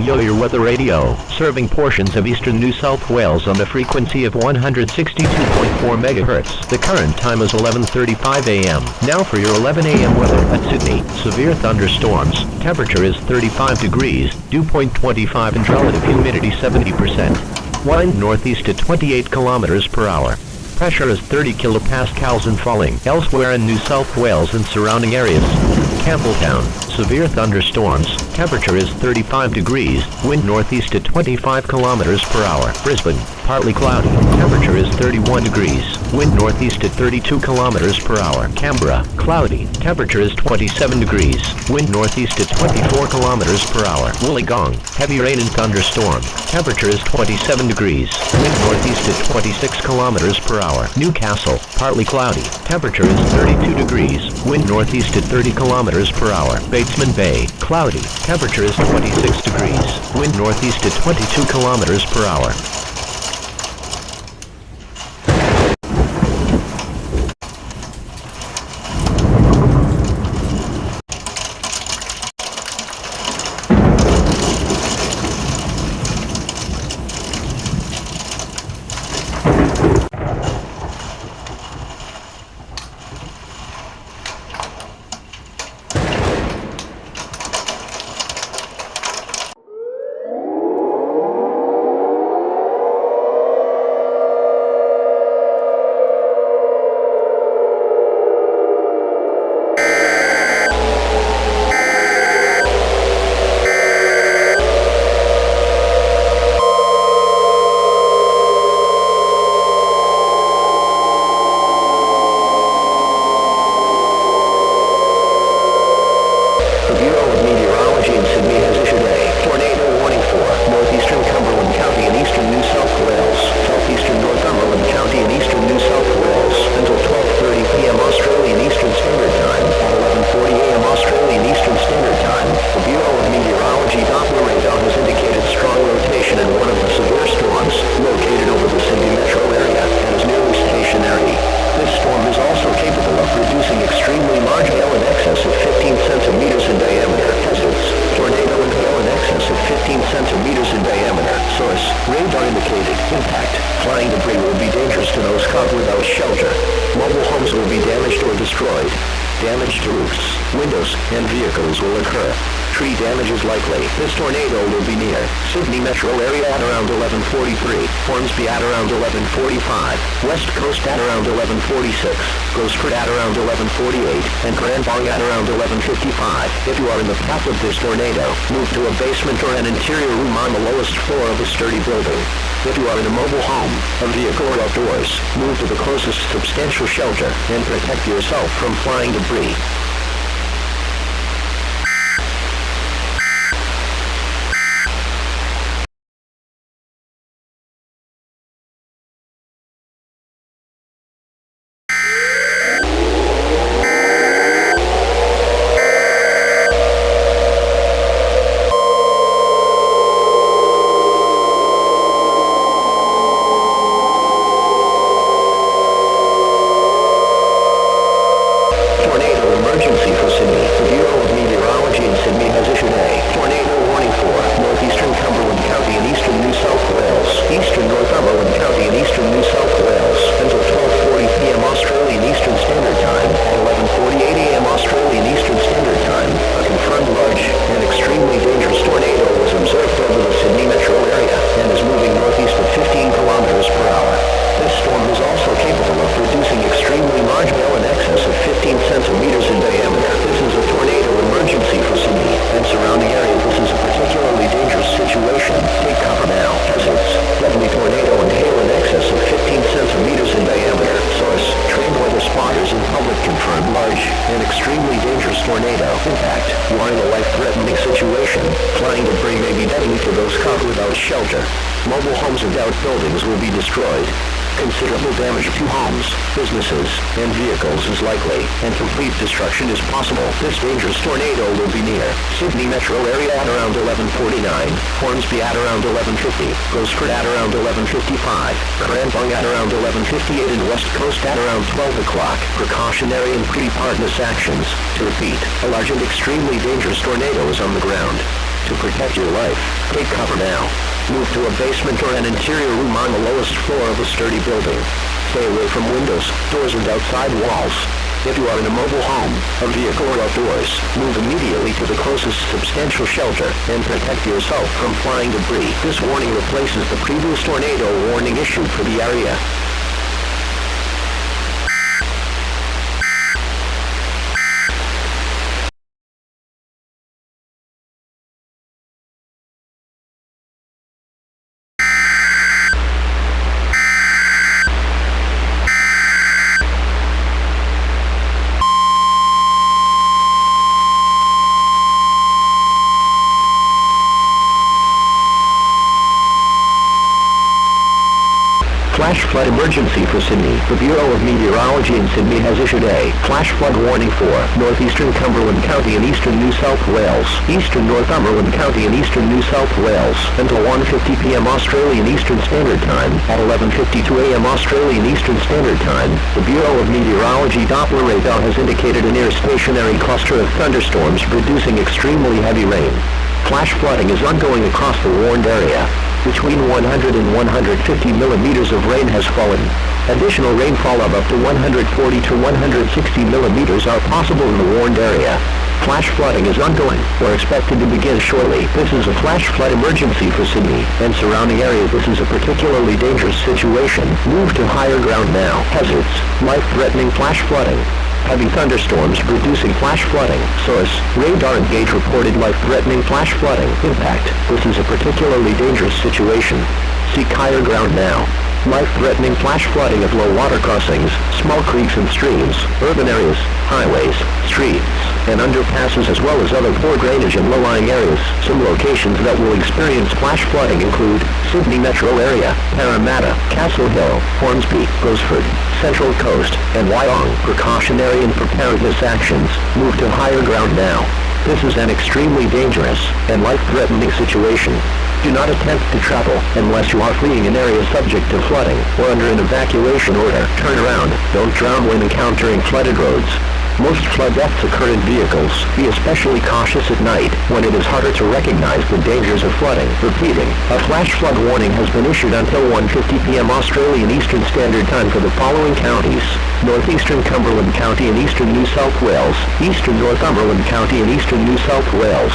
broadcasting your weather radio, serving portions of eastern New South Wales on the frequency of 162.4 MHz. The current time is 11:35 a.m. Now for your 11 a.m. weather at Sydney. Severe thunderstorms. Temperature is 35 degrees, dew point 25 and relative humidity 70%. Wind northeast at 28 kilometers per hour. Pressure is 30 kilopascals and falling. Elsewhere in New South Wales and surrounding areas. Campbelltown, severe thunderstorms. Temperature is 35 degrees, wind northeast at 25 kilometers per hour. Brisbane, partly cloudy. Temperature is 31 degrees, wind northeast at 32 kilometers per hour. Canberra, cloudy. Temperature is 27 degrees, wind northeast at 24 kilometers per hour. Wollongong, heavy rain and thunderstorm. Temperature is 27 degrees, wind northeast at 26 kilometers per hour. Newcastle, partly cloudy. Temperature is 32 degrees, wind northeast at 30 kilometers per hour. Batesman Bay, cloudy. Temperature is 26 degrees, wind northeast at 22 kilometers per hour. If you are in the path of this tornado, move to a basement or an interior room on the lowest floor of a sturdy building. If you are in a mobile home, a vehicle or outdoors, move to the closest substantial shelter and protect yourself from flying debris. Destruction is possible. This dangerous tornado will be near Sydney metro area at around 11:49, Hornsby at around 11:50, Gosford at around 11:55, Cranbourne at around 11:58, and West Coast at around 12 o'clock. Precautionary and preparedness actions. To repeat, a large and extremely dangerous tornado is on the ground. to protect your life. Take cover now. Move to a basement or an interior room on the lowest floor of a sturdy building. Stay away from windows, doors and outside walls. If you are in a mobile home, a vehicle or outdoors, move immediately to the closest substantial shelter and protect yourself from flying debris. This warning replaces the previous tornado warning issued for the area. Flash flood emergency for Sydney. The Bureau of Meteorology in Sydney has issued a flash flood warning for northeastern Cumberland County and eastern New South Wales, eastern Northumberland County and eastern New South Wales until 1:50 p.m. Australian Eastern Standard Time. At 11:52 a.m. Australian Eastern Standard Time, the Bureau of Meteorology Doppler radar has indicated a near stationary cluster of thunderstorms producing extremely heavy rain. Flash flooding is ongoing across the warned area. Between 100 and 150 millimeters of rain has fallen. Additional rainfall of up to 140 to 160 millimeters are possible in the warned area. Flash flooding is ongoing or expected to begin shortly. This is a flash flood emergency for Sydney and surrounding areas. This is a particularly dangerous situation. Move to higher ground now. Hazards. Life-threatening flash flooding. Heavy thunderstorms producing flash flooding. Source: radar and gauge reported life-threatening flash flooding. Impact: this is a particularly dangerous situation. Seek higher ground now. Life-threatening flash flooding of low water crossings, small creeks and streams, urban areas, highways, streets, and underpasses as well as other poor drainage and low-lying areas. Some locations that will experience flash flooding include Sydney Metro Area, Parramatta, Castle Hill, Hornsby, Gosford, Central Coast, and Wyong. Precautionary and preparedness actions. Move to higher ground now. This is an extremely dangerous and life-threatening situation. Do not attempt to travel unless you are fleeing an area subject to flooding or under an evacuation order. Turn around. Don't drown when encountering flooded roads. Most flood deaths occur in vehicles. Be especially cautious at night when it is harder to recognize the dangers of flooding. Repeating, a flash flood warning has been issued until 1:50 p.m. Australian Eastern Standard Time for the following counties: northeastern Cumberland County and eastern New South Wales, eastern Northumberland County and eastern New South Wales,